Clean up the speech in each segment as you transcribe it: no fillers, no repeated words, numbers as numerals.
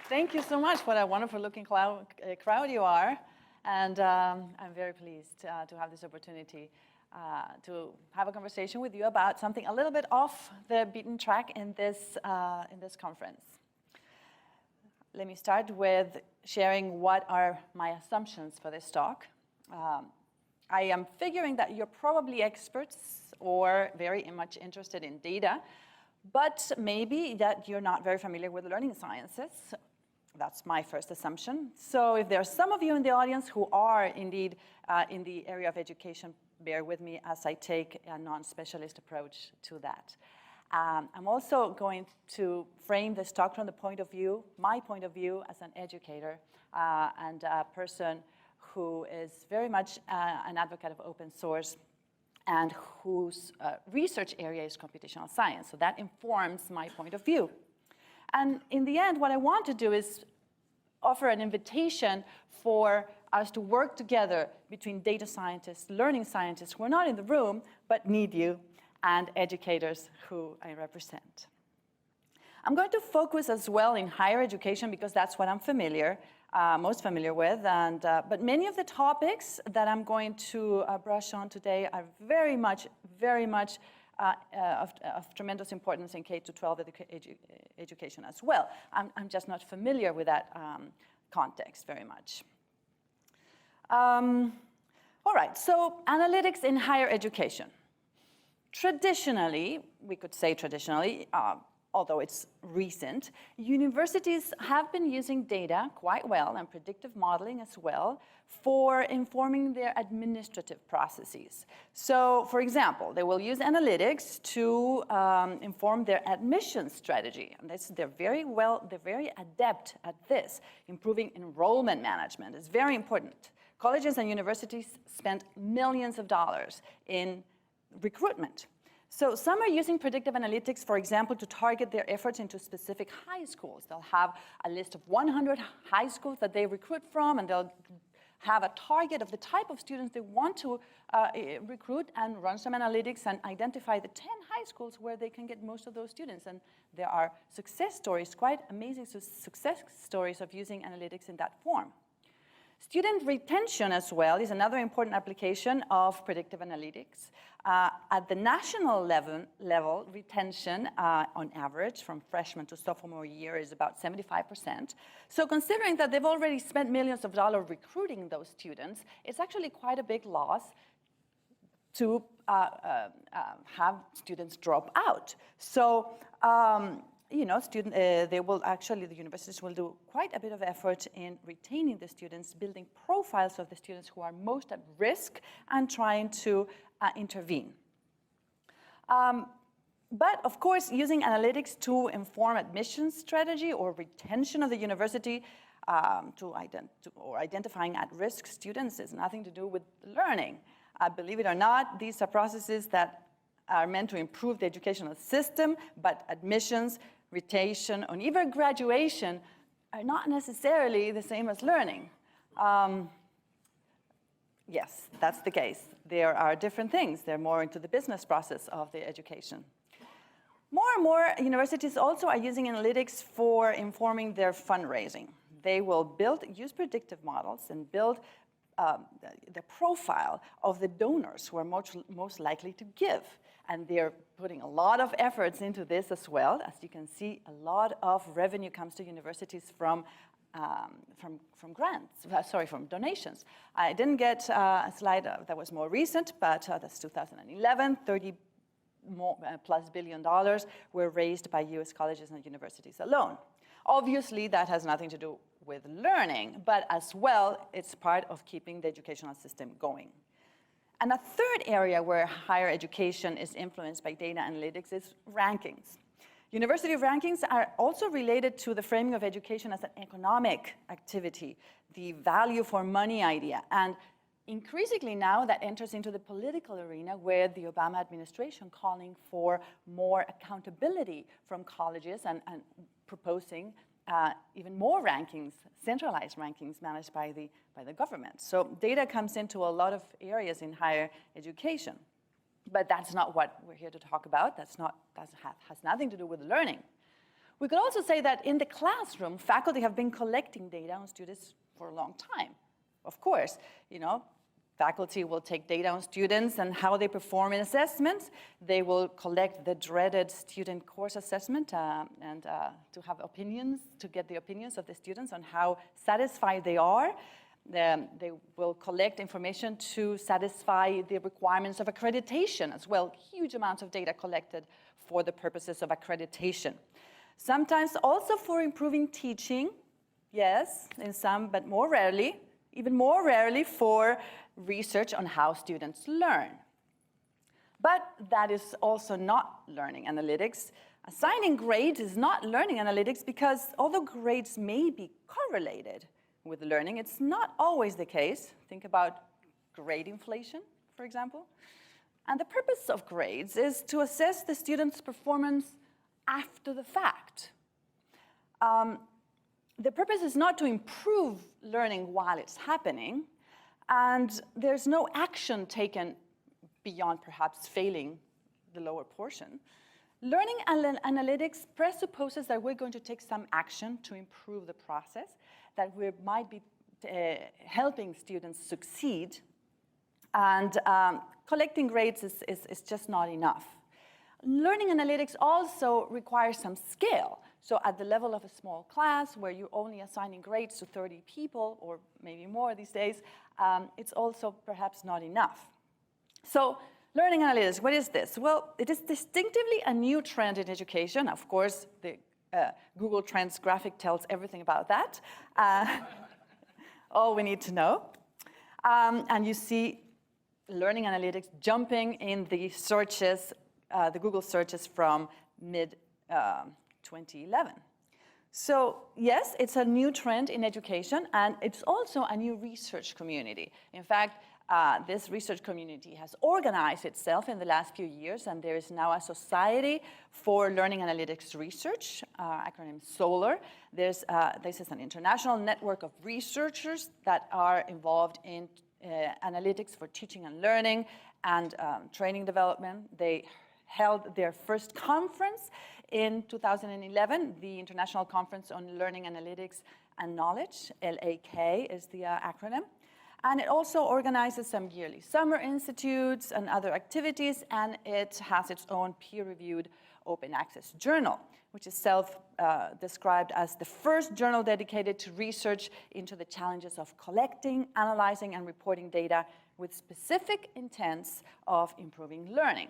Thank you so much. What a wonderful looking crowd you are. And I'm very pleased to have this opportunity to have a conversation with you about something a little bit off the beaten track in this conference. Let me start with sharing what are my assumptions for this talk. I am figuring that you're probably experts or very much interested in data, but maybe that you're not very familiar with learning sciences. That's my first assumption. So if there are some of you in the audience who are indeed in the area of education, bear with me as I take a non-specialist approach to that. I'm also going to frame this talk from the point of view, my point of view as an educator and a person who is very much an advocate of open source and whose research area is computational science. So that informs my point of view. And in the end, what I want to do is offer an invitation for us to work together between data scientists, learning scientists who are not in the room, but need you, and educators who I represent. I'm going to focus as well in higher education because that's what I'm most familiar with. But many of the topics that I'm going to brush on today are very much of tremendous importance in K-12 education as well. I'm just not familiar with that context very much. All right, so analytics in higher education. Traditionally, we could say traditionally, although it's recent, universities have been using data quite well and predictive modeling as well for informing their administrative processes. So, for example, they will use analytics to inform their admission strategy. And they're very adept at this. Improving enrollment management is very important. Colleges and universities spend millions of dollars in recruitment. So some are using predictive analytics, for example, to target their efforts into specific high schools. They'll have a list of 100 high schools that they recruit from, and they'll have a target of the type of students they want to recruit and run some analytics and identify the 10 high schools where they can get most of those students. And there are success stories, quite amazing success stories of using analytics in that form. Student retention as well is another important application of predictive analytics. At the national level retention, on average, from freshman to sophomore year is about 75%. So considering that they've already spent millions of dollars recruiting those students, it's actually quite a big loss to have students drop out. So, the universities will do quite a bit of effort in retaining the students, building profiles of the students who are most at risk, and trying to intervene. But of course, using analytics to inform admissions strategy or retention of the university or identifying at-risk students is nothing to do with learning. Believe it or not, these are processes that are meant to improve the educational system, but admissions, retention, and even graduation are not necessarily the same as learning. Yes, that's the case. There are different things. They're more into the business process of the education. More and more universities also are using analytics for informing their fundraising. They will use predictive models and build the profile of the donors who are most likely to give. And they're putting a lot of efforts into this as well. As you can see, a lot of revenue comes to universities from donations. I didn't get a slide that was more recent, but that's 2011, $30+ billion were raised by US colleges and universities alone. Obviously, that has nothing to do with learning, but as well, it's part of keeping the educational system going. And a third area where higher education is influenced by data analytics is rankings. University rankings are also related to the framing of education as an economic activity, the value for money idea. And increasingly now that enters into the political arena where the Obama administration calling for more accountability from colleges and proposing even more rankings, centralized rankings managed by the government. So data comes into a lot of areas in higher education. But that's not what we're here to talk about. Has nothing to do with learning. We could also say that in the classroom, faculty have been collecting data on students for a long time. Of course, faculty will take data on students and how they perform in assessments. They will collect the dreaded student course assessment and to have opinions, to get the opinions of the students on how satisfied they are. They will collect information to satisfy the requirements of accreditation as well. Huge amounts of data collected for the purposes of accreditation. Sometimes also for improving teaching, yes, in some, but more rarely, even more rarely for research on how students learn. But that is also not learning analytics. Assigning grades is not learning analytics because although grades may be correlated with learning, it's not always the case. Think about grade inflation, for example. And the purpose of grades is to assess the student's performance after the fact. The purpose is not to improve learning while it's happening, and there's no action taken beyond perhaps failing the lower portion. Learning analytics presupposes that we're going to take some action to improve the process, that we might be helping students succeed, and collecting grades is just not enough. Learning analytics also requires some skill. So at the level of a small class where you're only assigning grades to 30 people, or maybe more these days, it's also perhaps not enough. So learning analytics, what is this? Well, it is distinctively a new trend in education. Of course, the Google Trends graphic tells everything about that. All we need to know. And you see learning analytics jumping in the searches, the Google searches from mid-2011. So yes, it's a new trend in education, and it's also a new research community. In fact, this research community has organized itself in the last few years, and there is now a Society for Learning Analytics Research, acronym SOLAR. This is an international network of researchers that are involved in analytics for teaching and learning and training development. They held their first conference in 2011, the International Conference on Learning Analytics and Knowledge, LAK is the acronym. And it also organizes some yearly summer institutes and other activities, and it has its own peer-reviewed open access journal, which is self-described as the first journal dedicated to research into the challenges of collecting, analyzing, and reporting data with specific intents of improving learning.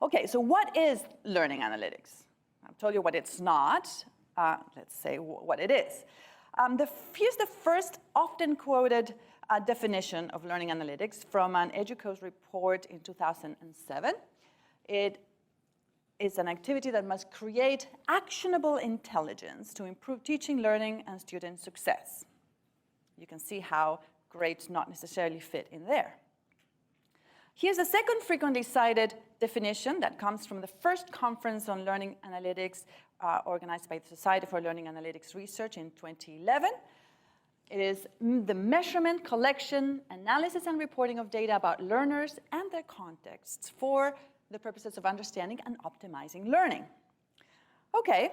Okay, so what is learning analytics? I've told you what it's not. Let's say what it is. Here's the first often quoted definition of learning analytics from an EDUCAUSE report in 2007. It is an activity that must create actionable intelligence to improve teaching, learning, and student success. You can see how grades not necessarily fit in there. Here's a second frequently cited definition that comes from the first conference on learning analytics organized by the Society for Learning Analytics Research in 2011. It is the measurement, collection, analysis, and reporting of data about learners and their contexts for the purposes of understanding and optimizing learning. Okay,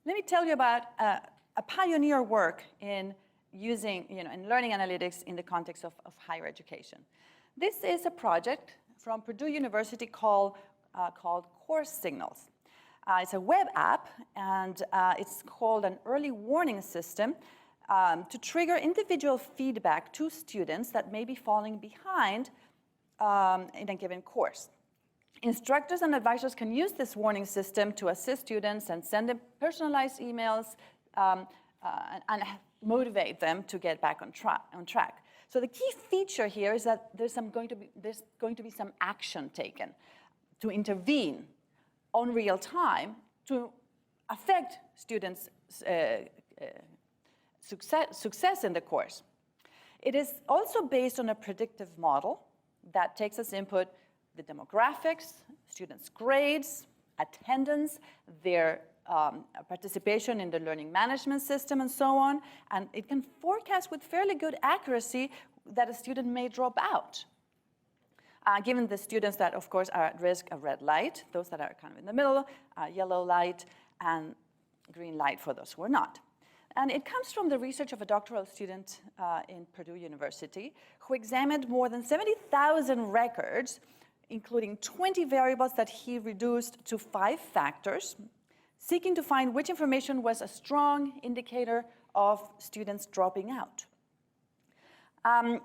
let me tell you about a pioneer work in using, in learning analytics in the context of higher education. This is a project from Purdue University called Course Signals. It's a web app, and it's called an early warning system to trigger individual feedback to students that may be falling behind in a given course. Instructors and advisors can use this warning system to assist students and send them personalized emails and motivate them to get back on track. So the key feature here is that there's going to be some action taken to intervene on real time to affect students' success in the course. It is also based on a predictive model that takes as input the demographics, students' grades, attendance, their participation in the learning management system, and so on. And it can forecast with fairly good accuracy that a student may drop out. Given the students that, of course, are at risk of red light, those that are kind of in the middle, yellow light, and green light for those who are not. And it comes from the research of a doctoral student in Purdue University who examined more than 70,000 records, including 20 variables that he reduced to 5 factors, seeking to find which information was a strong indicator of students dropping out.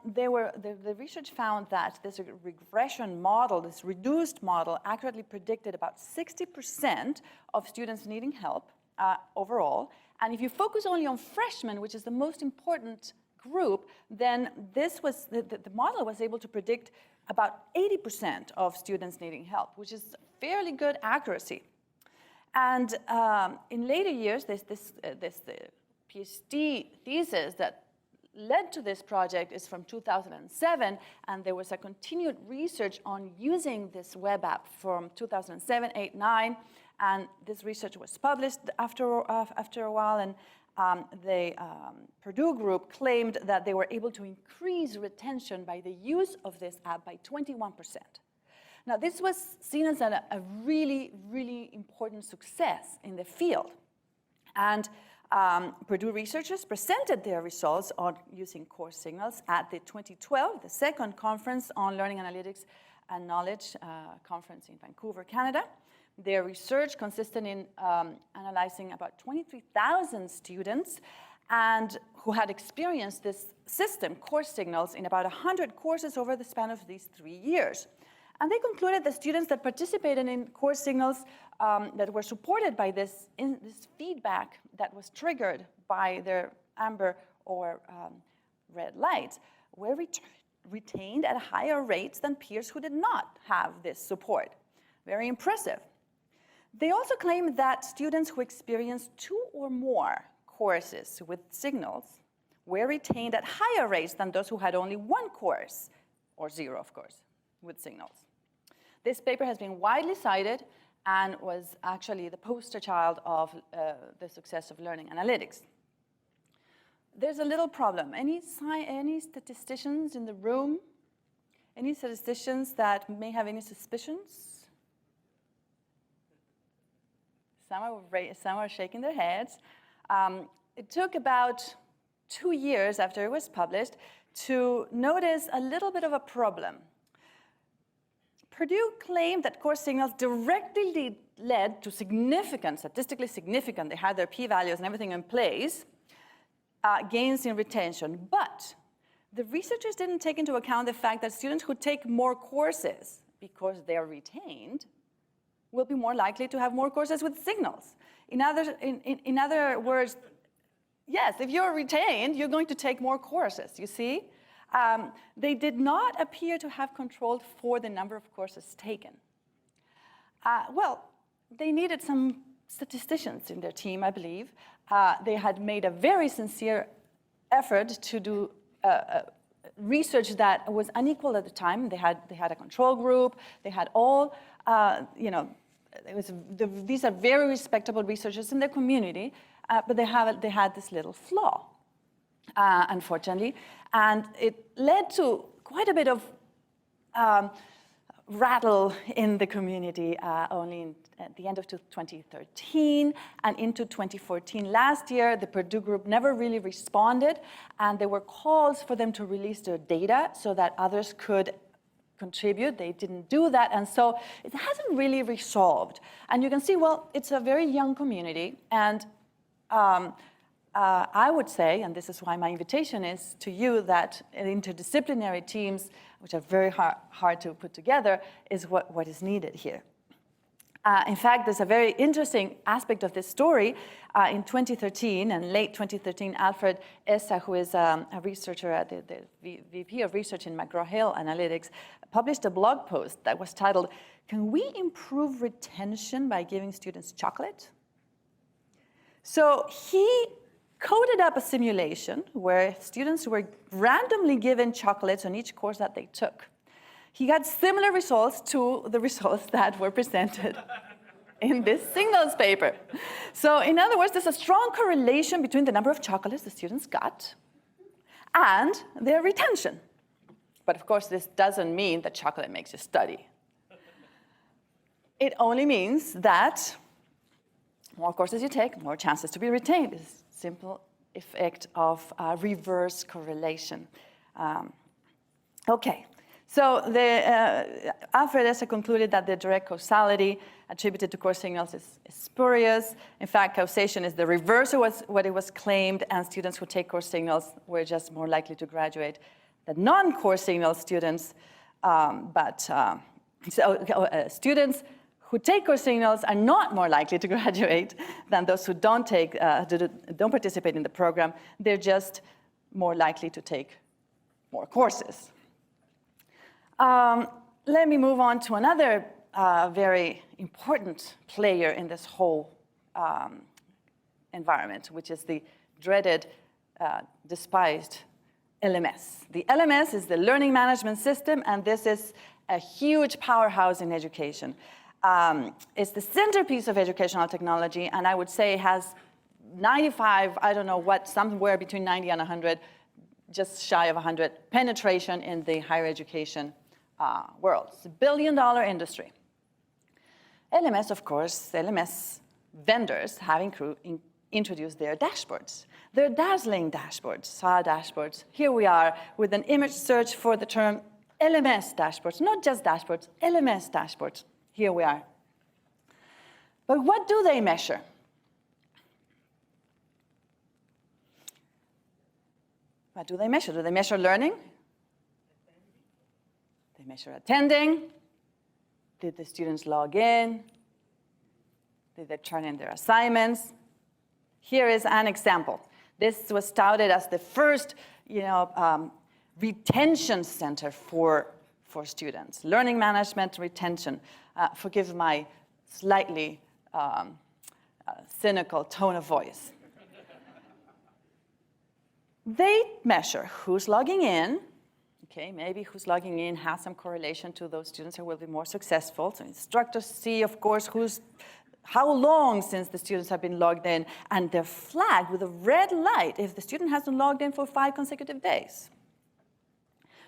The research found that this regression model, this reduced model, accurately predicted about 60% of students needing help overall. And if you focus only on freshmen, which is the most important group, then the model was able to predict about 80% of students needing help, which is fairly good accuracy. And in later years, this PhD thesis that led to this project is from 2007, and there was a continued research on using this web app from 2007, 8, 9, and this research was published after a while, and the Purdue group claimed that they were able to increase retention by the use of this app by 21%. Now, this was seen as a really, really important success in the field. And Purdue researchers presented their results on using course signals at the 2012, the second conference on learning analytics and knowledge conference in Vancouver, Canada. Their research consisted in analyzing about 23,000 students and who had experienced this system, course signals, in about 100 courses over the span of these 3 years. And they concluded that students that participated in course signals that were supported by this feedback that was triggered by their amber or red lights were retained at higher rates than peers who did not have this support. Very impressive. They also claimed that students who experienced 2 or more courses with signals were retained at higher rates than those who had only 1 course, or 0, of course, with signals. This paper has been widely cited and was actually the poster child of the success of learning analytics. There's a little problem. Any statisticians in the room? Any statisticians that may have any suspicions? Some are shaking their heads. It took about 2 years after it was published to notice a little bit of a problem. Purdue claimed that course signals directly led to statistically significant, they had their p-values and everything in place, gains in retention. But the researchers didn't take into account the fact that students who take more courses because they're retained will be more likely to have more courses with signals. In other words, yes, if you're retained, you're going to take more courses, you see? They did not appear to have controlled for the number of courses taken. Well, they needed some statisticians in their team, I believe. They had made a very sincere effort to do research that was unequal at the time. They had a control group. They had all, these are very respectable researchers in their community, but they had this little flaw, unfortunately. And it led to quite a bit of rattle in the community only at the end of 2013 and into 2014. Last year, the Purdue group never really responded, and there were calls for them to release their data so that others could contribute. They didn't do that, and so it hasn't really resolved. And you can see, well, it's a very young community, and I would say, and this is why my invitation is to you, that interdisciplinary teams, which are very hard to put together, is what is needed here. In fact, there's a very interesting aspect of this story. In 2013, and late 2013, Alfred Essa, who is a researcher at the VP of Research in McGraw-Hill Analytics, published a blog post that was titled, "Can we improve retention by giving students chocolate?" So he coded up a simulation where students were randomly given chocolates on each course that they took. He got similar results to the results that were presented in this signals paper. So in other words, there's a strong correlation between the number of chocolates the students got and their retention. But of course, this doesn't mean that chocolate makes you study. It only means that more courses you take, more chances to be retained. It's a simple effect of reverse correlation. Okay, so Alfred Esse concluded that the direct causality attributed to course signals is spurious. In fact, causation is the reverse of what it was claimed, and students who take course signals were just more likely to graduate than non-course signal students. Students who take course signals are not more likely to graduate than those who don't participate in the program. They're just more likely to take more courses. Let me move on to another very important player in this whole environment, which is the dreaded, despised LMS. The LMS is the Learning Management System, and this is a huge powerhouse in education. It's the centerpiece of educational technology, and I would say it has 95, I don't know what, somewhere between 90 and 100, just shy of 100, penetration in the higher education world. It's a billion-dollar industry. LMS, of course, LMS vendors have introduced their dashboards. They're dazzling dashboards, SAR dashboards. Here we are with an image search for the term LMS dashboards, not just dashboards, LMS dashboards. Here we are. But what do they measure? What do they measure? Do they measure learning? They measure attending. Did the students log in? Did they turn in their assignments? Here is an example. This was touted as the first, retention center for students. Learning management retention. Forgive my slightly cynical tone of voice. They measure who's logging in. Okay, maybe who's logging in has some correlation to those students who will be more successful. So instructors see, of course, how long since the students have been logged in, and they're flagged with a red light if the student hasn't logged in for 5 consecutive days.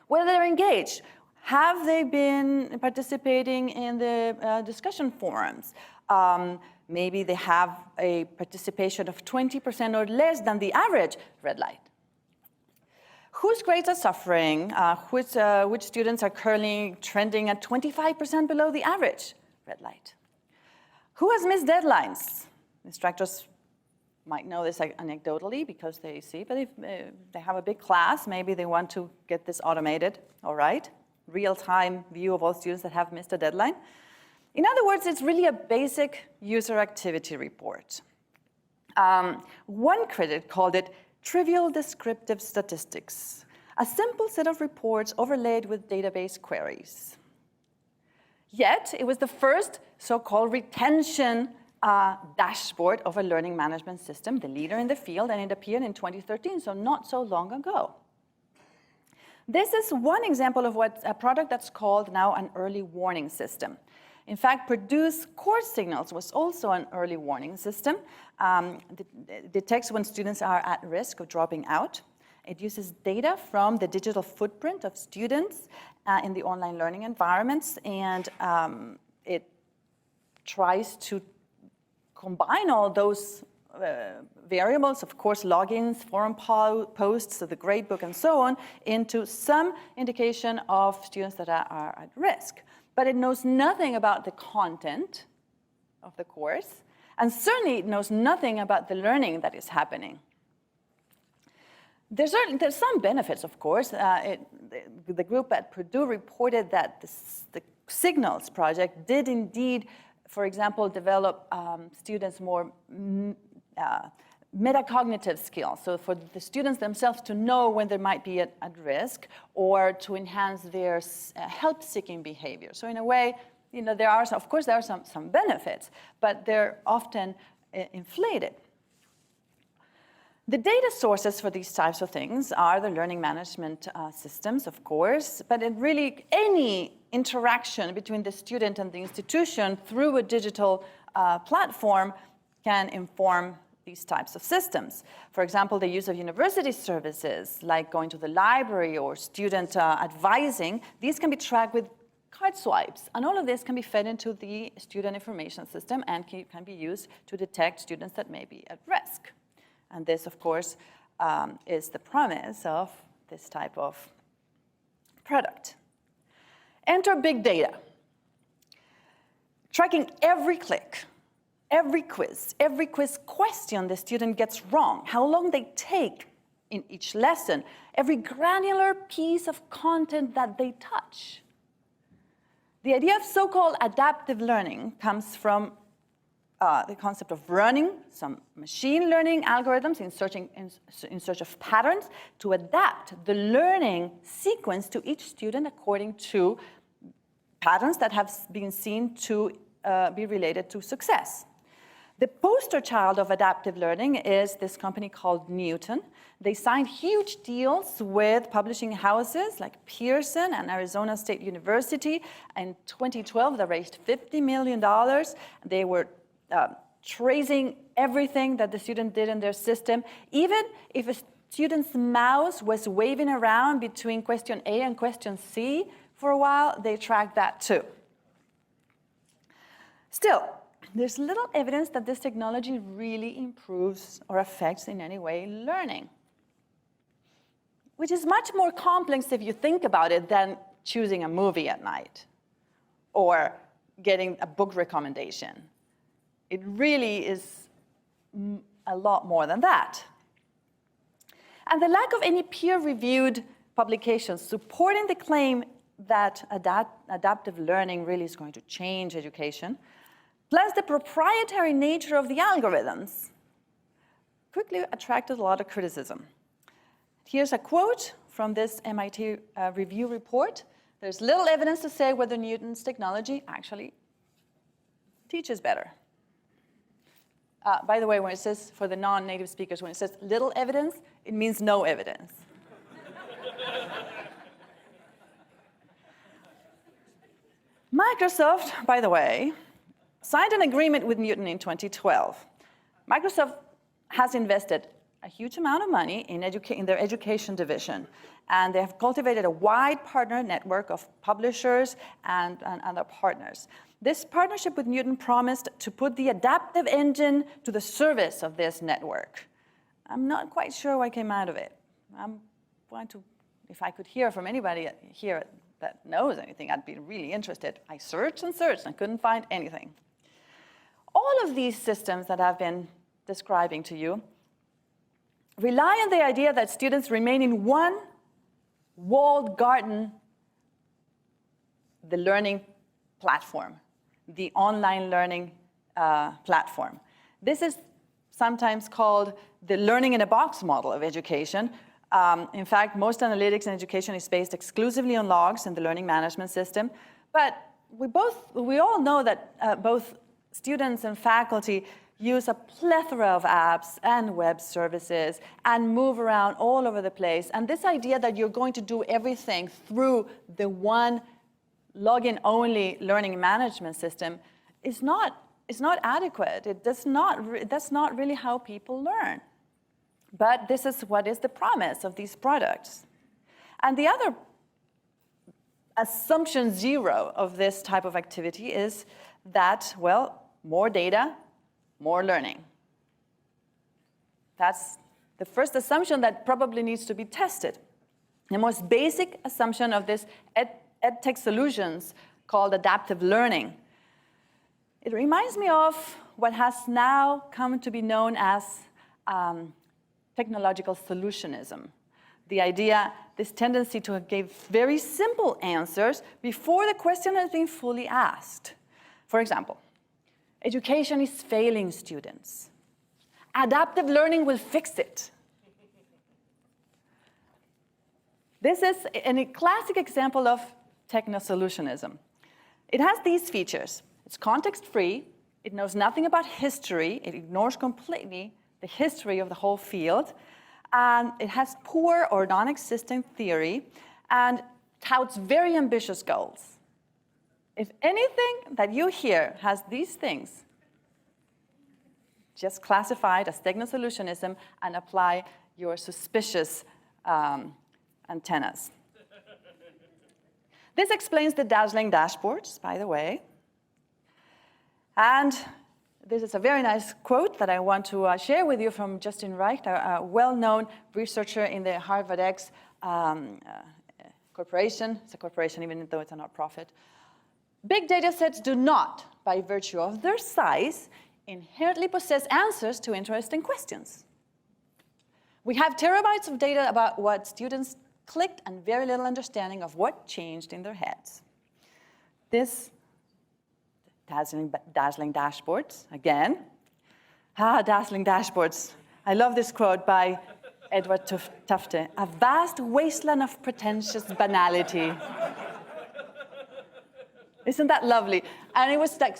Whether they're engaged, have they been participating in the discussion forums? Maybe they have a participation of 20% or less than the average, red light. Whose grades are suffering? Which students are currently trending at 25% below the average, red light. Who has missed deadlines? Instructors might know this anecdotally because they see, but if they have a big class, maybe they want to get this automated, all right? Real-time view of all students that have missed a deadline. In other words, it's really a basic user activity report. One critic called it trivial descriptive statistics, a simple set of reports overlaid with database queries. Yet, it was the first so-called retention dashboard of a learning management system, the leader in the field, and it appeared in 2013, so not so long ago. This is one example of a product that's called now an early warning system. In fact, Purdue's course signals was also an early warning system. It detects when students are at risk of dropping out. It uses data from the digital footprint of students in the online learning environments, and it tries to combine all those variables, of course, logins, forum posts, so the gradebook, and so on, into some indication of students that are at risk. But it knows nothing about the content of the course, and certainly it knows nothing about the learning that is happening. There's some benefits, of course. The group at Purdue reported that the Signals project did indeed, for example, develop students more metacognitive skills. So for the students themselves to know when they might be at risk, or to enhance their help-seeking behavior. So in a way, there are some benefits, but they're often inflated. The data sources for these types of things are the learning management systems, of course, but any interaction between the student and the institution through a digital platform can inform these types of systems. For example, the use of university services, like going to the library or student advising, these can be tracked with card swipes. And all of this can be fed into the student information system and can be used to detect students that may be at risk. And this, of course, is the promise of this type of product. Enter big data. Tracking every click, every quiz question the student gets wrong, how long they take in each lesson, every granular piece of content that they touch. The idea of so-called adaptive learning comes from the concept of running some machine learning algorithms in search of patterns to adapt the learning sequence to each student according to patterns that have been seen to be related to success. The poster child of adaptive learning is this company called Newton. They signed huge deals with publishing houses like Pearson and Arizona State University. In 2012, they raised $50 million. They were tracing everything that the student did in their system. Even if a student's mouse was waving around between question A and question C for a while, they tracked that too. Still, there's little evidence that this technology really improves or affects in any way learning, which is much more complex if you think about it than choosing a movie at night or getting a book recommendation. It really is a lot more than that. And the lack of any peer-reviewed publications supporting the claim that adaptive learning really is going to change education, plus the proprietary nature of the algorithms, quickly attracted a lot of criticism. Here's a quote from this MIT review report. There's little evidence to say whether Newton's technology actually teaches better. By the way, when it says, for the non-native speakers, when it says little evidence, it means no evidence. Microsoft, by the way, signed an agreement with Newton in 2012. Microsoft has invested a huge amount of money in their education division, and they have cultivated a wide partner network of publishers and other partners. This partnership with Newton promised to put the adaptive engine to the service of this network. I'm not quite sure what came out of it. I'm going to, if I could hear from anybody here that knows anything, I'd be really interested. I searched and searched and couldn't find anything. All of these systems that I've been describing to you rely on the idea that students remain in one walled garden, the learning platform, the online learning platform. This is sometimes called the learning in a box model of education. In fact, most analytics in education is based exclusively on logs in the learning management system. But we all know that both students and faculty use a plethora of apps and web services and move around all over the place. And this idea that you're going to do everything through the one login-only learning management system is not adequate. That's not really how people learn. But this is what is the promise of these products. And the other assumption zero of this type of activity is that, well, more data, more learning. That's the first assumption that probably needs to be tested. The most basic assumption of this edtech solutions called adaptive learning. It reminds me of what has now come to be known as technological solutionism. The idea, this tendency to give very simple answers before the question has been fully asked. For example, education is failing students. Adaptive learning will fix it. This is a classic example of techno-solutionism. It has these features. It's context-free. It knows nothing about history. It ignores completely the history of the whole field. And it has poor or non-existent theory and touts very ambitious goals. If anything that you hear has these things, just classify it as techno-solutionism and apply your suspicious antennas. This explains the dazzling dashboards, by the way. And this is a very nice quote that I want to share with you from Justin Reich, a well-known researcher in the Harvard X corporation. It's a corporation even though it's a not-profit. Big data sets do not, by virtue of their size, inherently possess answers to interesting questions. We have terabytes of data about what students clicked and very little understanding of what changed in their heads. This dazzling dashboards, again. Dazzling dashboards. I love this quote by Edward Tufte. A vast wasteland of pretentious banality. Isn't that lovely? And it was like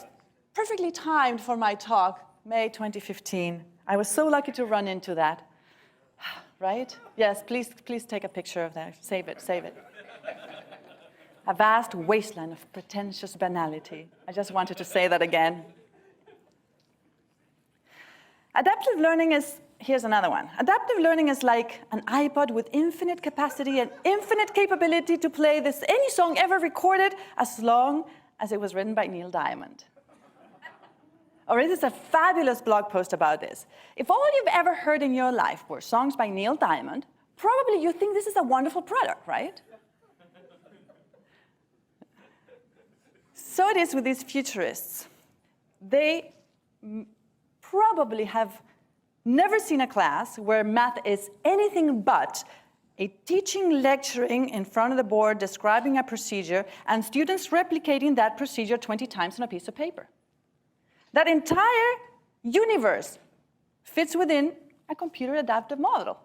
perfectly timed for my talk, May 2015. I was so lucky to run into that. Right? Yes, please take a picture of that. Save it, save it. A vast wasteland of pretentious banality. I just wanted to say that again. Adaptive learning is, here's another one. Adaptive learning is like an iPod with infinite capacity and infinite capability to play any song ever recorded as long as it was written by Neil Diamond. Or this is a fabulous blog post about this. If all you've ever heard in your life were songs by Neil Diamond, probably you think this is a wonderful product, right? So it is with these futurists. They probably have never seen a class where math is anything but a teaching lecturing in front of the board describing a procedure and students replicating that procedure 20 times on a piece of paper. That entire universe fits within a computer adaptive model.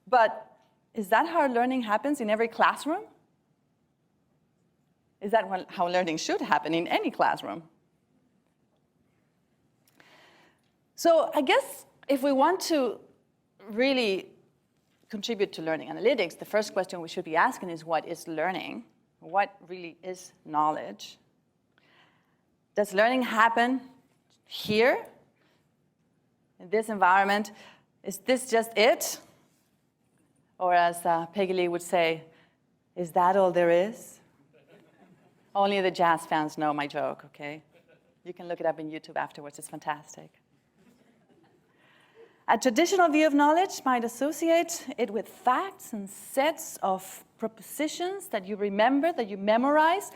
But is that how learning happens in every classroom? Is that how learning should happen in any classroom? So I guess if we want to really contribute to learning analytics, the first question we should be asking is, what is learning? What really is knowledge? Does learning happen here, in this environment? Is this just it? Or as Peggy Lee would say, is that all there is? Only the jazz fans know my joke, okay? You can look it up on YouTube afterwards, it's fantastic. A traditional view of knowledge might associate it with facts and sets of propositions that you remember, that you memorize.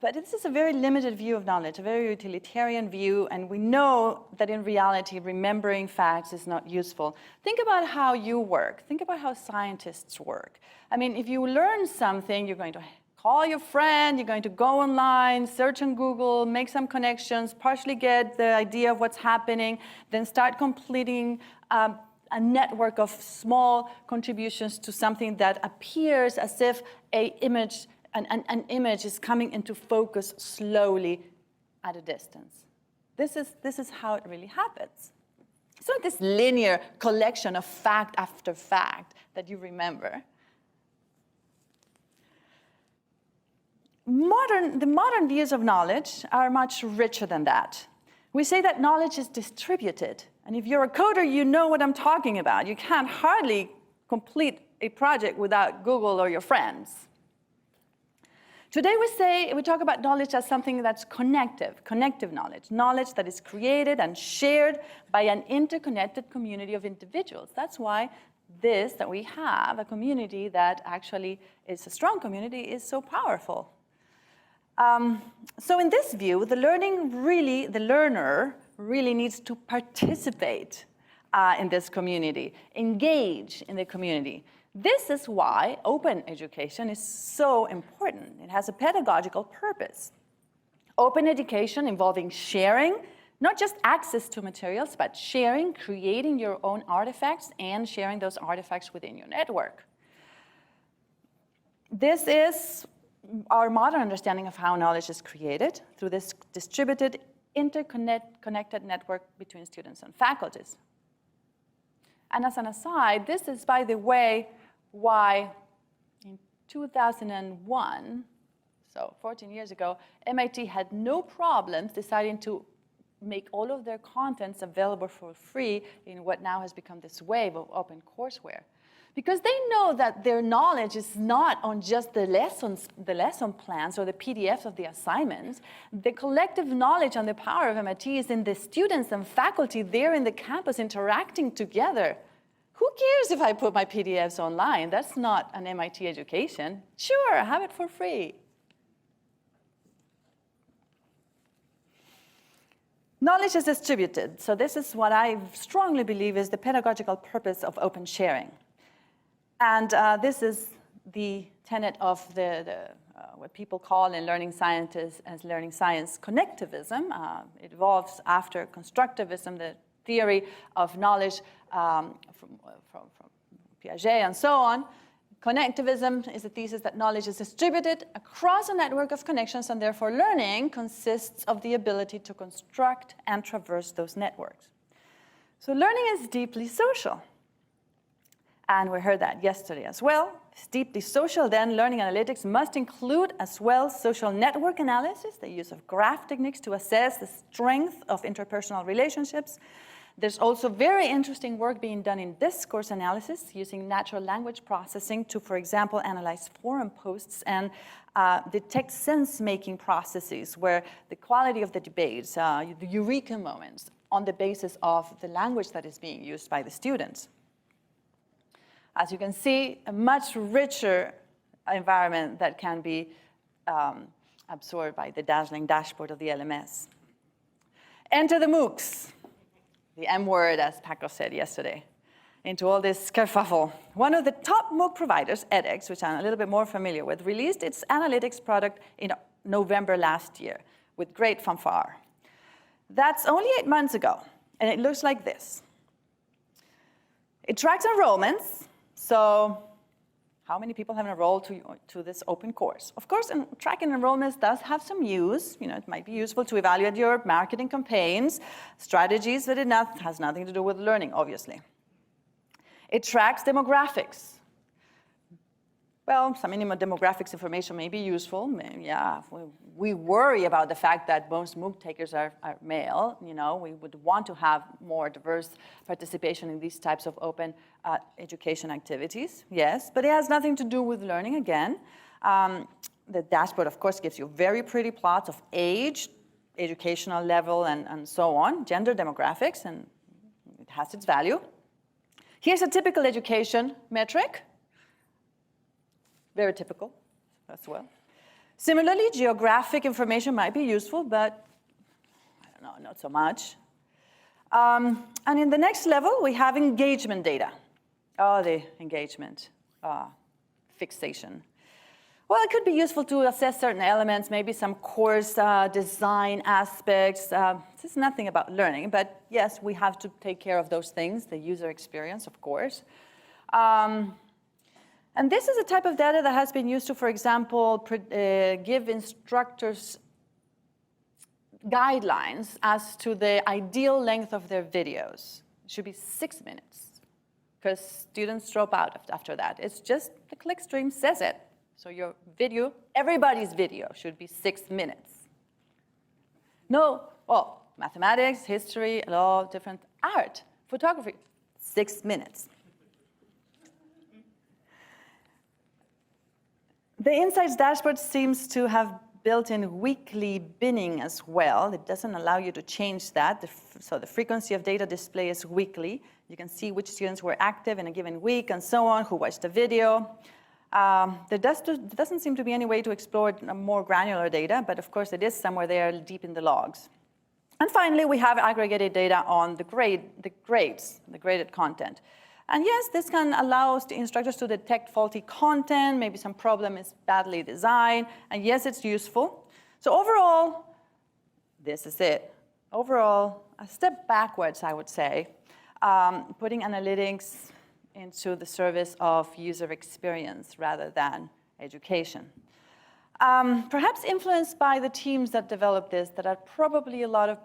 But this is a very limited view of knowledge, a very utilitarian view, and we know that in reality, remembering facts is not useful. Think about how you work. Think about how scientists work. I mean, if you learn something, you're going to call your friend, you're going to go online, search on Google, make some connections, partially get the idea of what's happening, then start completing a network of small contributions to something that appears as if an image is coming into focus slowly at a distance. This is how it really happens. It's not this linear collection of fact after fact that you remember. The modern views of knowledge are much richer than that. We say that knowledge is distributed. And if you're a coder, you know what I'm talking about. You can't hardly complete a project without Google or your friends. Today we talk about knowledge as something that's connective knowledge, knowledge that is created and shared by an interconnected community of individuals. That's why that we have a community that actually is a strong community is so powerful. So in this view, the learner really needs to participate in this community, engage in the community. This is why open education is so important. It has a pedagogical purpose. Open education involving sharing, not just access to materials, but sharing, creating your own artifacts, and sharing those artifacts within your network. This is our modern understanding of how knowledge is created through this distributed, interconnected network between students and faculties. And as an aside, this is, by the way, why in 2001, so 14 years ago, MIT had no problems deciding to make all of their contents available for free in what now has become this wave of open courseware. because they know that their knowledge is not on just the lesson plans or the PDFs of the assignments. The collective knowledge and the power of MIT is in the students and faculty there in the campus interacting together. Who cares if I put my PDFs online? That's not an MIT education. Sure, have it for free. Knowledge is distributed. So this is what I strongly believe is the pedagogical purpose of open sharing. And this is the tenet of what people call in learning scientists as learning science connectivism. It evolves after constructivism, the theory of knowledge from Piaget and so on. Connectivism is the thesis that knowledge is distributed across a network of connections, and therefore learning consists of the ability to construct and traverse those networks. So learning is deeply social. And we heard that yesterday as well. It's deeply social, then learning analytics must include as well social network analysis, the use of graph techniques to assess the strength of interpersonal relationships. There's also very interesting work being done in discourse analysis using natural language processing to, for example, analyze forum posts and detect sense-making processes where the quality of the debates, the eureka moments, on the basis of the language that is being used by the students. As you can see, a much richer environment that can be absorbed by the dazzling dashboard of the LMS. Enter the MOOCs. The M word, as Paco said yesterday, into all this kerfuffle. One of the top MOOC providers, edX, which I'm a little bit more familiar with, released its analytics product in November last year with great fanfare. That's only 8 months ago, and it looks like this. It tracks enrollments, so how many people have enrolled to this open course? Of course, tracking enrollments does have some use. It might be useful to evaluate your marketing campaigns, strategies, but it has nothing to do with learning, obviously. It tracks demographics. Well, some minimum demographics information may be useful. Yeah, we worry about the fact that most MOOC takers are male. We would want to have more diverse participation in these types of open education activities, yes, but it has nothing to do with learning again. The dashboard, of course, gives you very pretty plots of age, educational level, and so on, gender demographics, and it has its value. Here's a typical education metric. Very typical as well. Similarly, geographic information might be useful, but I don't know, not so much. And in the next level, we have engagement data. Oh, the engagement fixation. Well, it could be useful to assess certain elements, maybe some course design aspects. This is nothing about learning, but yes, we have to take care of those things, the user experience, of course. And this is a type of data that has been used to, for example, give instructors guidelines as to the ideal length of their videos. It should be 6 minutes, because students drop out after that. It's just the clickstream says it. So your video, everybody's video, should be 6 minutes. No, well, mathematics, history, law, different art, photography, 6 minutes. The Insights dashboard seems to have built-in weekly binning as well. It doesn't allow you to change that. So the frequency of data display is weekly. You can see which students were active in a given week and so on, who watched the video. There doesn't seem to be any way to explore more granular data, but of course it is somewhere there deep in the logs. And finally, we have aggregated data on the grades, the graded content. And yes, this can allow the instructors to detect faulty content, maybe some problem is badly designed, and yes, it's useful. So overall, this is it. Overall, a step backwards, I would say, putting analytics into the service of user experience rather than education. Perhaps influenced by the teams that developed this, that are probably a lot of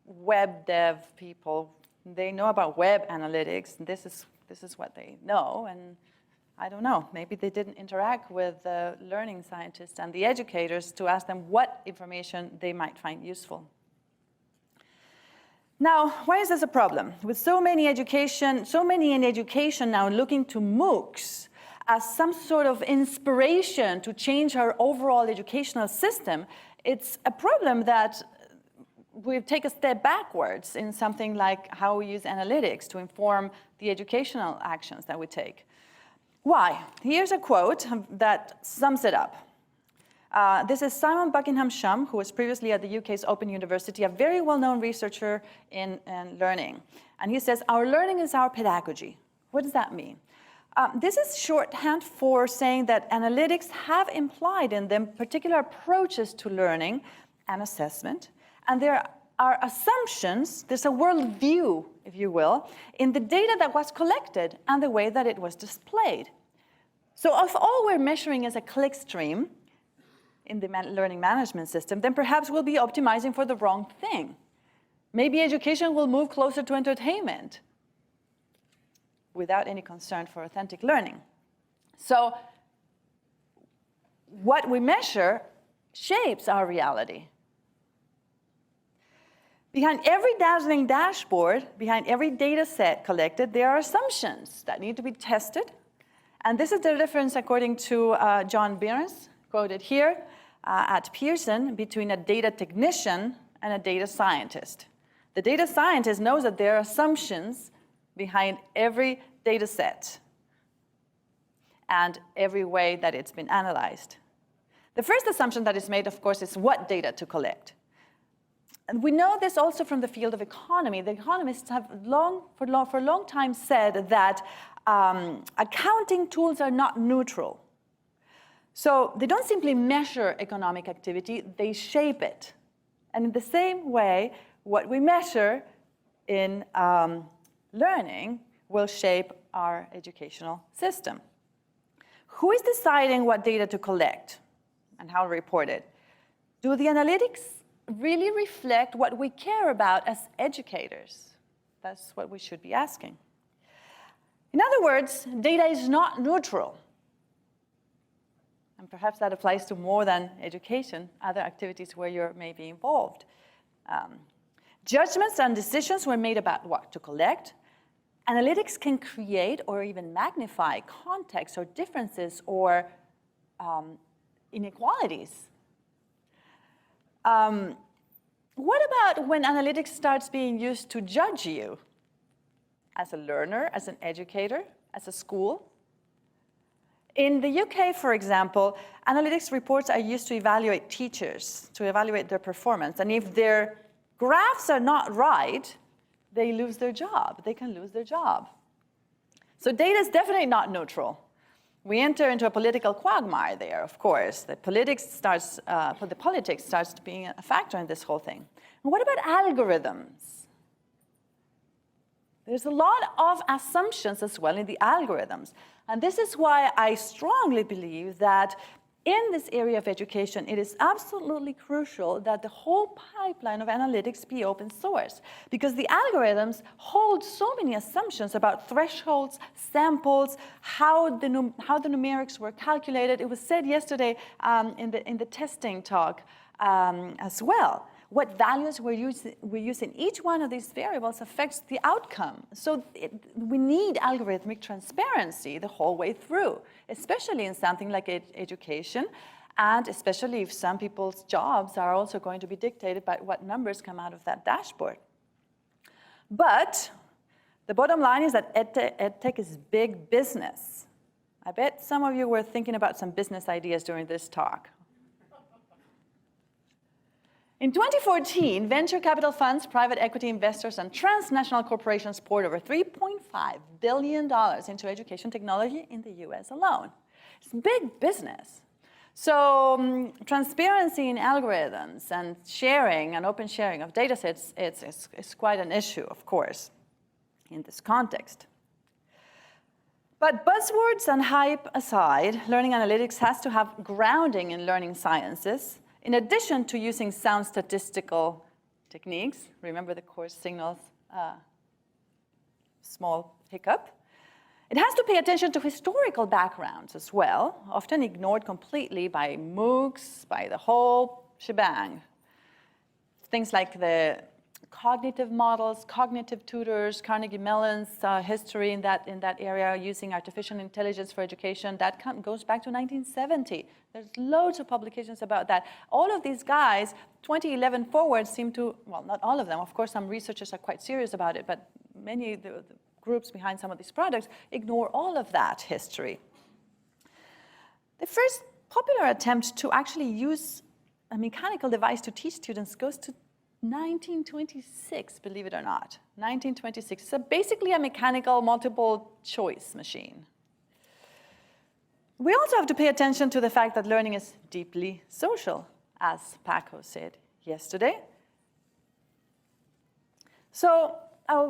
web dev people. They know about web analytics. This is what they know, and I don't know. Maybe they didn't interact with the learning scientists and the educators to ask them what information they might find useful. Now, why is this a problem? With so many in education now looking to MOOCs as some sort of inspiration to change our overall educational system, it's a problem that we take a step backwards in something like how we use analytics to inform the educational actions that we take. Why? Here's a quote that sums it up. This is Simon Buckingham-Shum, who was previously at the UK's Open University, a very well-known researcher in learning. And he says, "Our learning is our pedagogy." What does that mean? This is shorthand for saying that analytics have implied in them particular approaches to learning and assessment. And there are assumptions, there's a worldview, if you will, in the data that was collected and the way that it was displayed. So if all we're measuring is a click stream in the learning management system, then perhaps we'll be optimizing for the wrong thing. Maybe education will move closer to entertainment without any concern for authentic learning. So what we measure shapes our reality. Behind every dazzling dashboard, behind every data set collected, there are assumptions that need to be tested. And this is the difference, according to John Behrens, quoted here at Pearson, between a data technician and a data scientist. The data scientist knows that there are assumptions behind every data set and every way that it's been analyzed. The first assumption that is made, of course, is what data to collect. And we know this also from the field of economy. The economists have for a long time said that accounting tools are not neutral. So they don't simply measure economic activity, they shape it. And in the same way, what we measure in learning will shape our educational system. Who is deciding what data to collect and how to report it? Do the analytics really reflect what we care about as educators? That's what we should be asking. In other words, data is not neutral. And perhaps that applies to more than education, other activities where you may be involved. Judgments and decisions were made about what to collect. Analytics can create or even magnify context or differences or inequalities. What about when analytics starts being used to judge you as a learner, as an educator, as a school? In the UK, for example, analytics reports are used to evaluate teachers, to evaluate their performance. And if their graphs are not right, they lose their job. They can lose their job. So data is definitely not neutral. We enter into a political quagmire there, of course. The politics starts being a factor in this whole thing. And what about algorithms? There's a lot of assumptions as well in the algorithms. And this is why I strongly believe that in this area of education, it is absolutely crucial that the whole pipeline of analytics be open source, because the algorithms hold so many assumptions about thresholds, samples, how the numerics were calculated. It was said yesterday in the testing talk as well. What values we use in each one of these variables affects the outcome. So we need algorithmic transparency the whole way through, especially in something like education, and especially if some people's jobs are also going to be dictated by what numbers come out of that dashboard. But the bottom line is that edtech is big business. I bet some of you were thinking about some business ideas during this talk. In 2014, venture capital funds, private equity investors, and transnational corporations poured over $3.5 billion into education technology in the US alone. It's big business. So transparency in algorithms and sharing and open sharing of data sets is quite an issue, of course, in this context. But buzzwords and hype aside, learning analytics has to have grounding in learning sciences, in addition to using sound statistical techniques. Remember the coarse signals, small hiccup. It has to pay attention to historical backgrounds as well, often ignored completely by MOOCs, by the whole shebang. Things like the cognitive models, cognitive tutors, Carnegie Mellon's history in that area using artificial intelligence for education. That goes back to 1970. There's loads of publications about that. All of these guys, 2011 forward, seem to, well, not all of them. Of course, some researchers are quite serious about it, but many of the groups behind some of these products ignore all of that history. The first popular attempt to actually use a mechanical device to teach students goes to 1926, believe it or not, 1926. So basically a mechanical multiple choice machine. We also have to pay attention to the fact that learning is deeply social, as Paco said yesterday. So I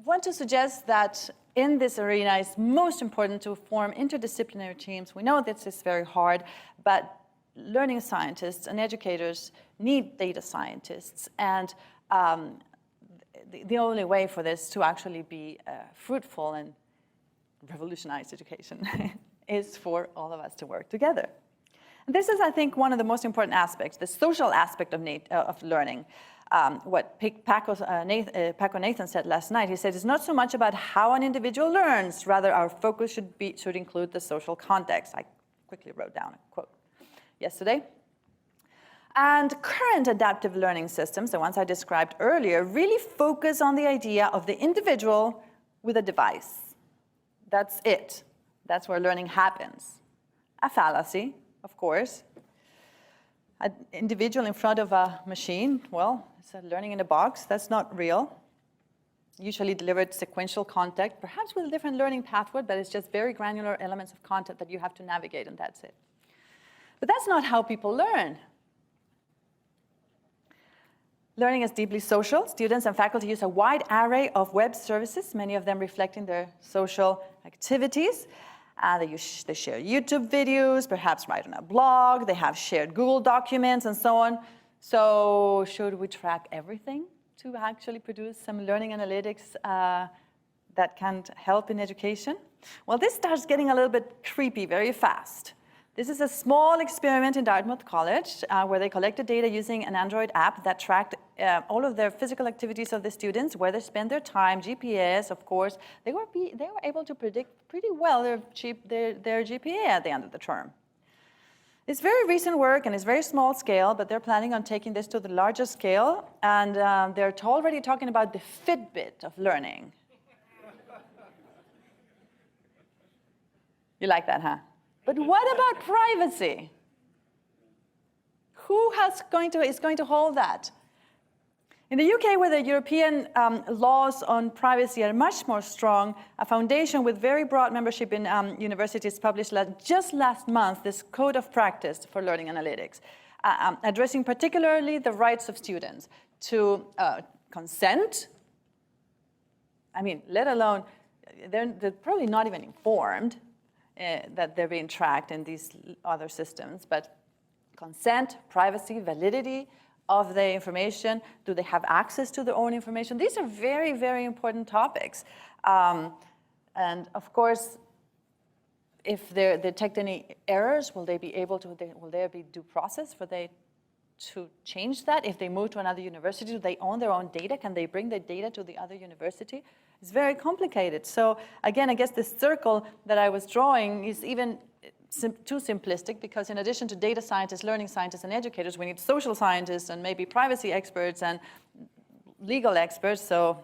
want to suggest that in this arena it's most important to form interdisciplinary teams. We know this is very hard, but learning scientists and educators need data scientists, and the only way for this to actually be fruitful and revolutionize education is for all of us to work together. And this is, I think, one of the most important aspects, the social aspect of learning. What Paco Nathan said last night, he said, it's not so much about how an individual learns, rather our focus should include the social context. I quickly wrote down a quote yesterday. And current adaptive learning systems, the ones I described earlier, really focus on the idea of the individual with a device. That's it. That's where learning happens. A fallacy, of course. An individual in front of a machine, well, it's a learning in a box. That's not real. Usually delivered sequential content, perhaps with a different learning pathway, but it's just very granular elements of content that you have to navigate, and that's it. But that's not how people learn. Learning is deeply social. Students and faculty use a wide array of web services, many of them reflecting their social activities. They share YouTube videos, perhaps write on a blog. They have shared Google documents and so on. So should we track everything to actually produce some learning analytics that can help in education? Well, this starts getting a little bit creepy very fast. This is a small experiment in Dartmouth College where they collected data using an Android app that tracked all of their physical activities of the students, where they spend their time, GPS, of course. They were able to predict pretty well their GPA at the end of the term. It's very recent work and it's very small scale, but they're planning on taking this to the larger scale, and they're already talking about the Fitbit of learning. You like that, huh? But what about privacy? Who is going to hold that? In the UK, where the European laws on privacy are much more strong, a foundation with very broad membership in universities published just last month this code of practice for learning analytics, addressing particularly the rights of students to consent. I mean, let alone, they're probably not even informed that they're being tracked in these other systems, but consent, privacy, validity of the information, do they have access to their own information? These are very, very important topics. And of course, if they detect any errors, will there be due process for they to change that? If they move to another university, do they own their own data? Can they bring their data to the other university? It's very complicated. So again, I guess the circle that I was drawing is even too simplistic, because in addition to data scientists, learning scientists, and educators, we need social scientists and maybe privacy experts and legal experts. So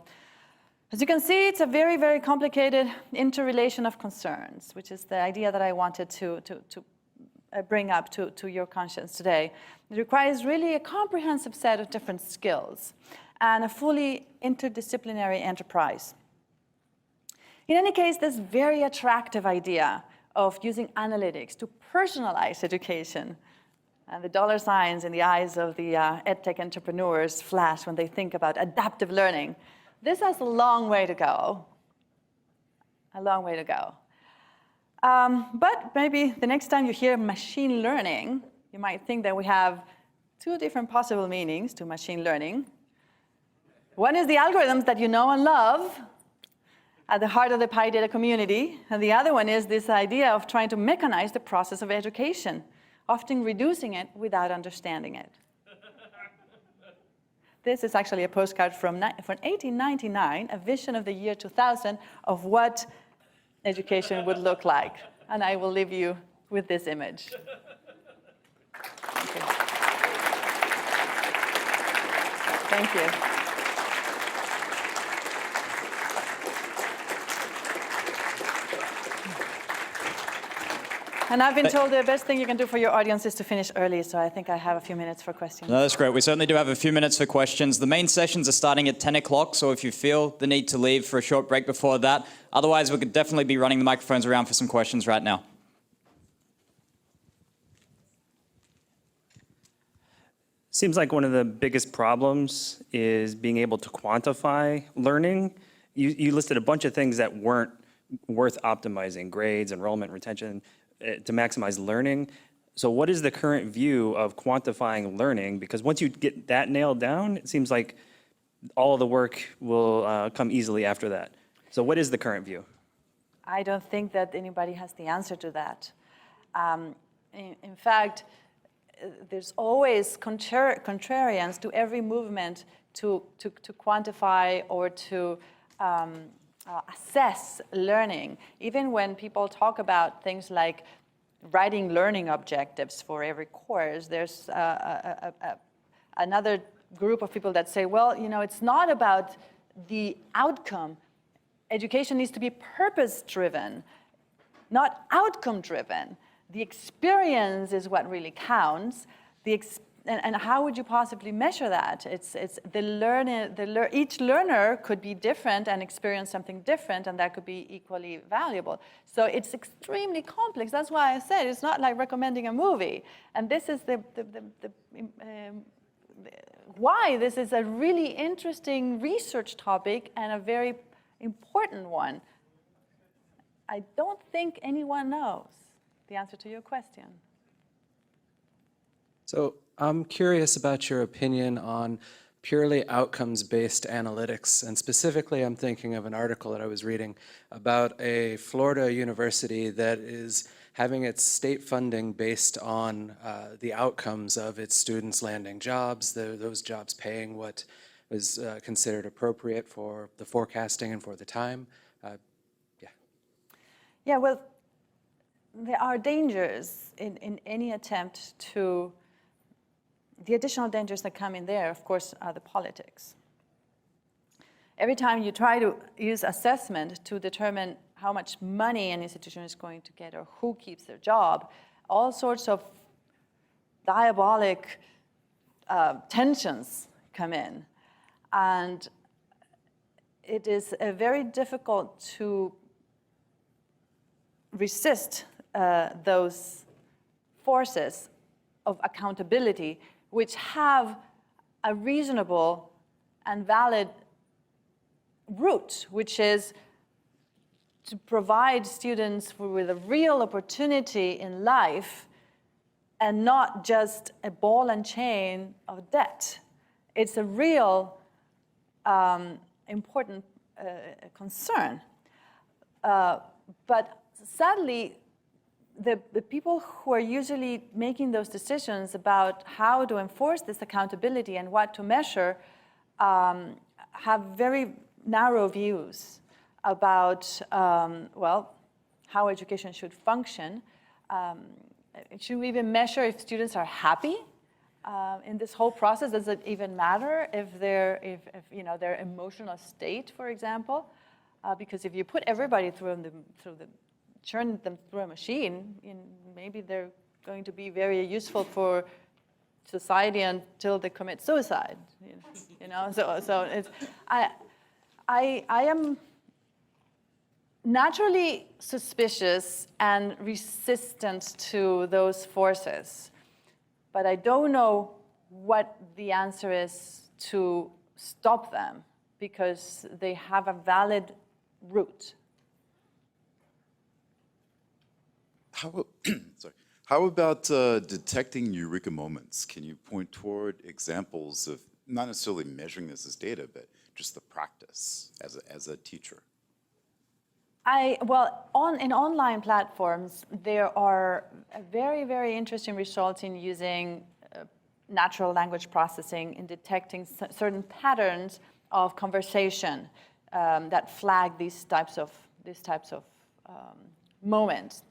as you can see, it's a very, very complicated interrelation of concerns, which is the idea that I wanted to bring up to your conscience today. It requires really a comprehensive set of different skills and a fully interdisciplinary enterprise. In any case, this very attractive idea of using analytics to personalize education, and the dollar signs in the eyes of the edtech entrepreneurs flash when they think about adaptive learning. This has a long way to go, a long way to go. But maybe the next time you hear machine learning, you might think that we have two different possible meanings to machine learning. One is the algorithms that you know and love at the heart of the PyData community, and the other one is this idea of trying to mechanize the process of education, often reducing it without understanding it. This is actually a postcard from 1899, a vision of the year 2000 of what education would look like. And I will leave you with this image. Okay. Thank you. And I've been told the best thing you can do for your audience is to finish early, so I think I have a few minutes for questions. No, that's great. We certainly do have a few minutes for questions. The main sessions are starting at 10 o'clock, so if you feel the need to leave for a short break before that, otherwise we could definitely be running the microphones around for some questions right now. Seems like one of the biggest problems is being able to quantify learning. You listed a bunch of things that weren't worth optimizing, grades, enrollment, retention, to maximize learning. So what is the current view of quantifying learning? Because once you get that nailed down, it seems like all of the work will come easily after that. So what is the current view? I don't think that anybody has the answer to that. In fact, there's always contrarians to every movement to quantify or to assess learning. Even when people talk about things like writing learning objectives for every course, there's another group of people that say, well, you know, it's not about the outcome. Education needs to be purpose-driven, not outcome-driven. The experience is what really counts. And how would you possibly measure that? It's each learner could be different and experience something different, and that could be equally valuable. So it's extremely complex. That's why I said it's not like recommending a movie. And this is why this is a really interesting research topic and a very important one. I don't think anyone knows the answer to your question. So I'm curious about your opinion on purely outcomes-based analytics. And specifically, I'm thinking of an article that I was reading about a Florida university that is having its state funding based on the outcomes of its students landing jobs, those jobs paying what is considered appropriate for the forecasting and for the time. Yeah, well, there are dangers in any attempt to. The additional dangers that come in there, of course, are the politics. Every time you try to use assessment to determine how much money an institution is going to get or who keeps their job, all sorts of diabolic tensions come in. And it is very difficult to resist those forces of accountability which have a reasonable and valid route, which is to provide students with a real opportunity in life and not just a ball and chain of debt. It's a real important concern. But sadly, the people who are usually making those decisions about how to enforce this accountability and what to measure have very narrow views about, well, how education should function. Should we even measure if students are happy in this whole process? Does it even matter if their emotional state, for example? Because if you put everybody churn them through a machine, maybe they're going to be very useful for society until they commit suicide. So it's, I am naturally suspicious and resistant to those forces, but I don't know what the answer is to stop them because they have a valid route. How about detecting eureka moments? Can you point toward examples of not necessarily measuring this as data, but just the practice as a teacher? In online platforms, there are very, very interesting results in using natural language processing in detecting certain patterns of conversation that flag these types of moments.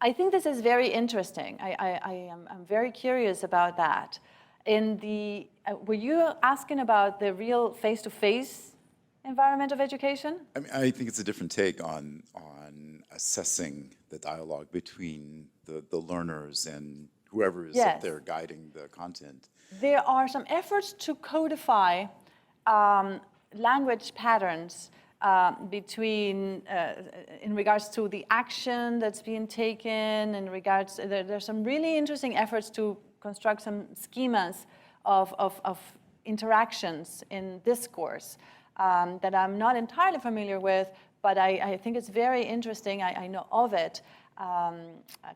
I think this is very interesting. I'm very curious about that. Were you asking about the real face-to-face environment of education? I mean, I think it's a different take on assessing the dialogue between the learners and whoever is up there guiding the content. There are some efforts to codify language patterns in regards to the action that's being taken, there's some really interesting efforts to construct some schemas of interactions in discourse that I'm not entirely familiar with, but I think it's very interesting. I know of it.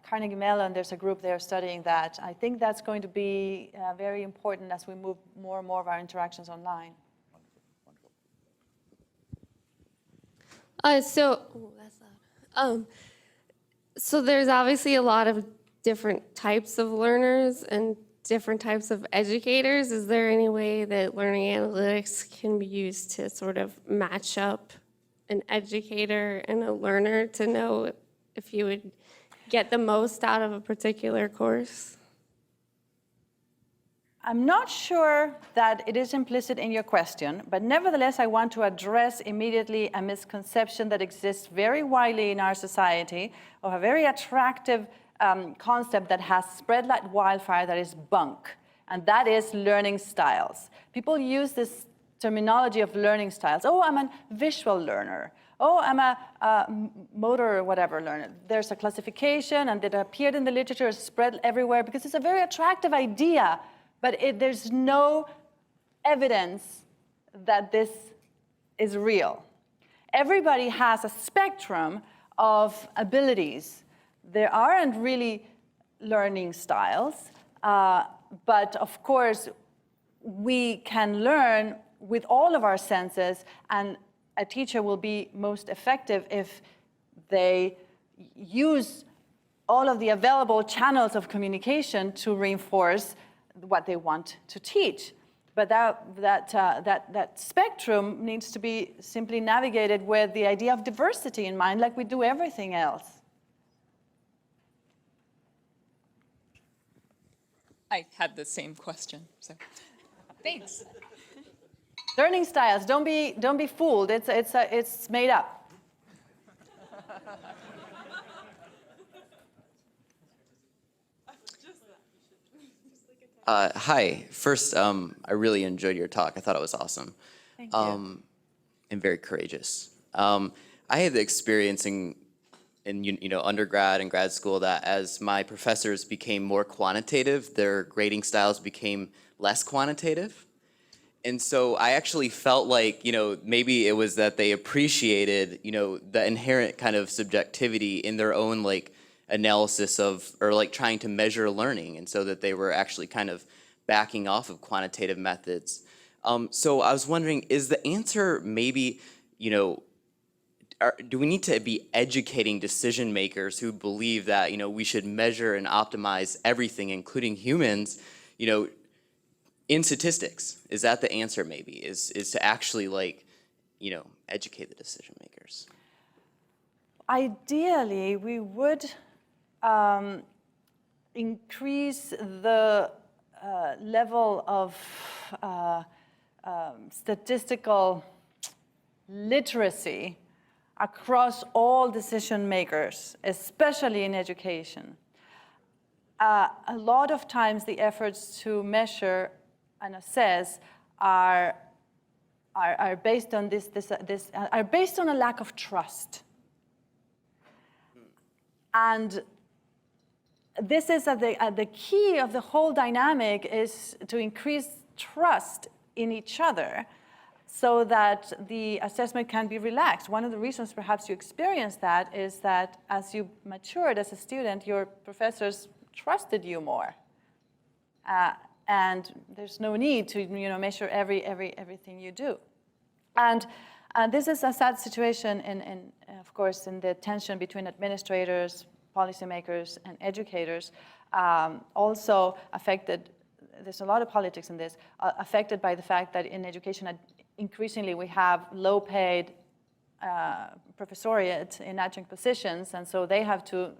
Carnegie Mellon, there's a group there studying that. I think that's going to be very important as we move more and more of our interactions online. So there's obviously a lot of different types of learners and different types of educators. Is there any way that learning analytics can be used to sort of match up an educator and a learner to know if you would get the most out of a particular course? I'm not sure that it is implicit in your question, but nevertheless, I want to address immediately a misconception that exists very widely in our society of a very attractive concept that has spread like wildfire, that is bunk, and that is learning styles. People use this terminology of learning styles. Oh, I'm a visual learner. Oh, I'm a motor or whatever learner. There's a classification, and it appeared in the literature, spread everywhere, because it's a very attractive idea. But there's no evidence that this is real. Everybody has a spectrum of abilities. There aren't really learning styles, but of course, we can learn with all of our senses, and a teacher will be most effective if they use all of the available channels of communication to reinforce what they want to teach. But that spectrum needs to be simply navigated with the idea of diversity in mind, like we do everything else. I had the same question, so thanks. Learning styles, don't be fooled. It's made up. Hi. First, I really enjoyed your talk. I thought it was awesome. Thank you. And very courageous. I had the experience in undergrad and grad school that as my professors became more quantitative, their grading styles became less quantitative. And so I actually felt like, maybe it was that they appreciated, the inherent kind of subjectivity in their own analysis of, or trying to measure learning, and so that they were actually kind of backing off of quantitative methods. So I was wondering, is the answer maybe, do we need to be educating decision makers who believe that, we should measure and optimize everything, including humans, in statistics? Is that the answer maybe, is to actually educate the decision makers? Ideally, we would increase the level of statistical literacy across all decision makers, especially in education. A lot of times the efforts to measure and assess are based on are based on a lack of trust. And this is at the key of the whole dynamic, is to increase trust in each other so that the assessment can be relaxed. One of the reasons perhaps you experience that is that as you matured as a student, your professors trusted you more. And there's no need to measure everything you do. And this is a sad situation, of course, in the tension between administrators, policymakers, and educators, also affected there's a lot of politics in this, affected by the fact that in education, increasingly we have low-paid professoriate in adjunct positions, and so they have to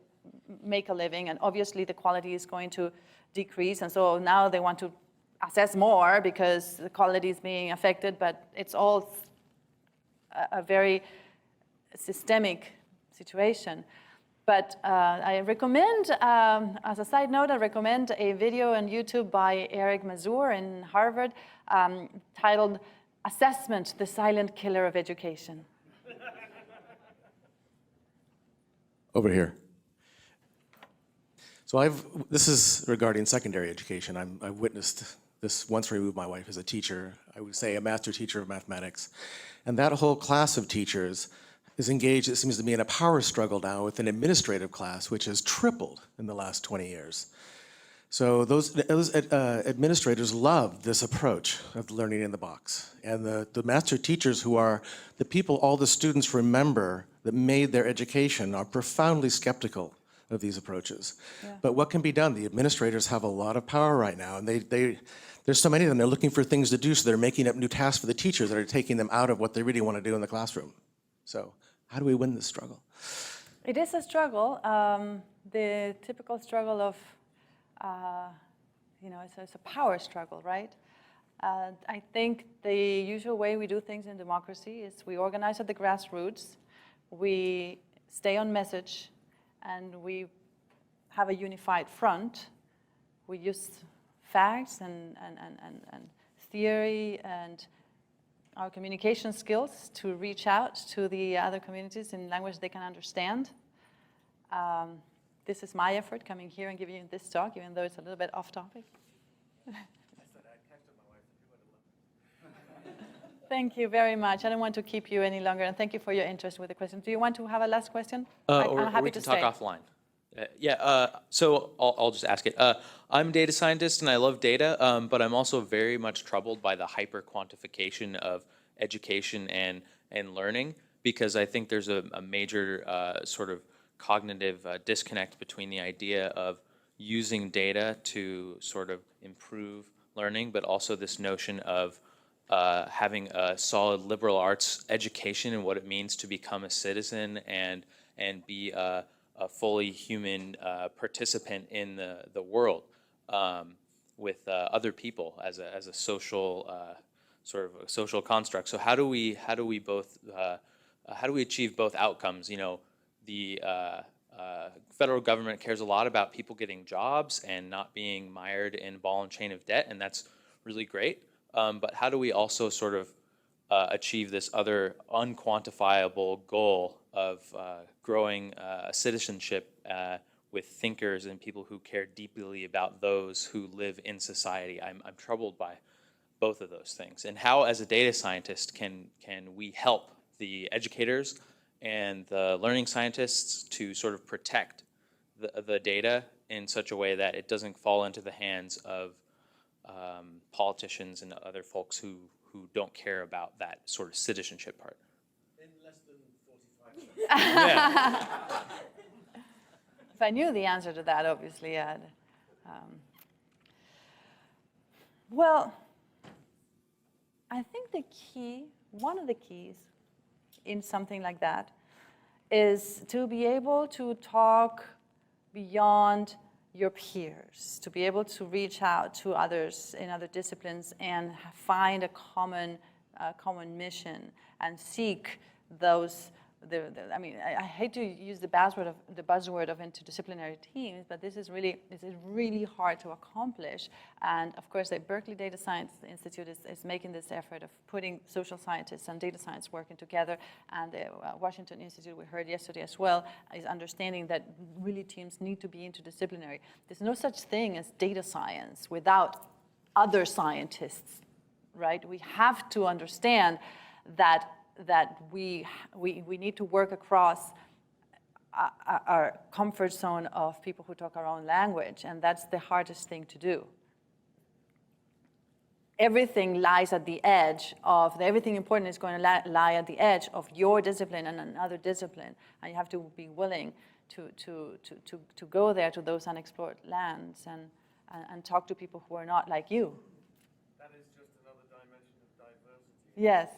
make a living, and obviously the quality is going to decrease, and so now they want to assess more because the quality is being affected, but it's all a very systemic situation. But I recommend, as a side note, I recommend a video on YouTube by Eric Mazur in Harvard titled "Assessment, the Silent Killer of Education." Over here. So this is regarding secondary education. I've witnessed this once removed. My wife is a teacher, I would say a master teacher of mathematics. And that whole class of teachers is engaged, it seems to me, in a power struggle now with an administrative class, which has tripled in the last 20 years. So those administrators love this approach of learning in the box. And the master teachers, who are the people all the students remember that made their education, are profoundly skeptical of these approaches. Yeah. But what can be done? The administrators have a lot of power right now, and there's so many of them, they're looking for things to do, so they're making up new tasks for the teachers that are taking them out of what they really want to do in the classroom. So how do we win this struggle? It is a struggle, the typical struggle of, it's a power struggle, right? I think the usual way we do things in democracy is we organize at the grassroots, we stay on message, and we have a unified front. We use facts and theory and our communication skills to reach out to the other communities in language they can understand. This is my effort coming here and giving you this talk, even though it's a little bit off topic. Thank you very much. I don't want to keep you any longer, and thank you for your interest with the question. Do you want to have a last question? I'm happy we can talk offline. So I'll just ask it. I'm a data scientist and I love data, but I'm also very much troubled by the hyper quantification of education and learning, because I think there's a major sort of cognitive disconnect between the idea of using data to sort of improve learning, but also this notion of having a solid liberal arts education and what it means to become a citizen and be a fully human participant in the world with other people as a social sort of a social construct. So how do we achieve both outcomes? You know, the federal government cares a lot about people getting jobs and not being mired in ball and chain of debt, and that's really great. But how do we also sort of achieve this other unquantifiable goal of growing citizenship with thinkers and people who care deeply about those who live in society? I'm troubled by both of those things. And how, as a data scientist, can we help the educators and the learning scientists to sort of protect the data in such a way that it doesn't fall into the hands of politicians and other folks who don't care about that sort of citizenship part? In less than 45 seconds. Yeah. If I knew the answer to that, obviously, I'd. Well, I think one of the keys in something like that is to be able to talk beyond your peers, to be able to reach out to others in other disciplines and find a common mission and seek those. I hate to use the buzzword of interdisciplinary teams, but this is really hard to accomplish. And of course, the Berkeley Data Science Institute is making this effort of putting social scientists and data science working together. And the Washington Institute, we heard yesterday as well, is understanding that really teams need to be interdisciplinary. There's no such thing as data science without other scientists, right? We have to understand that we need to work across our comfort zone of people who talk our own language, and that's the hardest thing to do. Everything lies at the edge of, everything important is going to lie at the edge of your discipline and another discipline, and you have to be willing to go there, to those unexplored lands. And and talk to people who are not like you. That is just another dimension of diversity. Yes,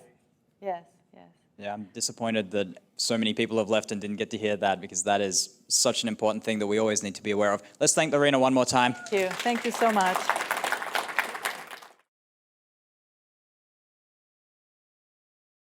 yes, yes. Yeah, I'm disappointed that so many people have left and didn't get to hear that, because that is such an important thing that we always need to be aware of. Let's thank Lorena one more time. Thank you so much.